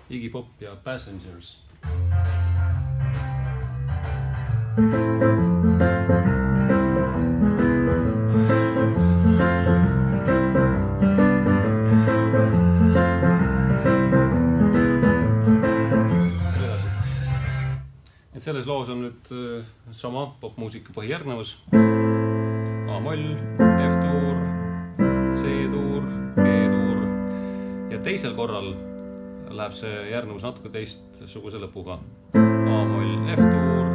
Iggy Pop ja Passengers. Et selles loos on nüüd sama popmuusika põhijärgnevus. A-moll, F-tuur, C-tuur, G-tuur ja teisel korral läheb see järgnevus natuke teistsuguse lõpuga. A-moll, F-tuur,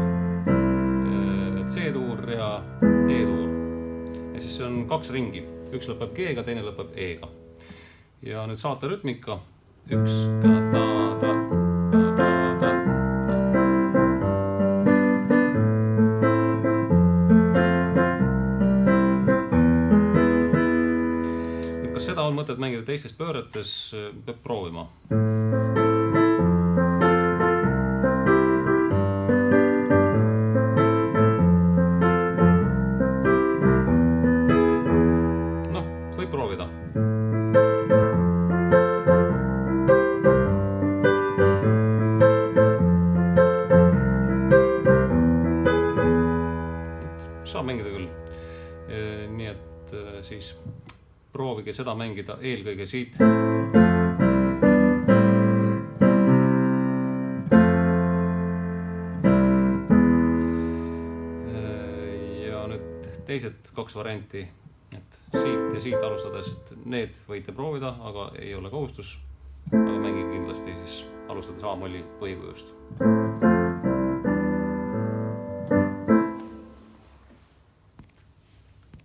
C-tuur ja E-tuur. Ja siis see on 2 ringi. Üks lõpeb G-ga, teine lõpeb E-ga. Ja nüüd saate rütmika. Üks, ta. Seda on mõtet mängida teistes pööretes, peab proovima. Noh, võib proovida. Saab mängida küll. Nii et siis proovige seda mängida eelkõige siit. Ja nüüd teised 2 varianti, et siit ja siit alustades, et need võite proovida, aga ei ole kohustus. Aga mängige kindlasti siis alustades A-molli põhikujust.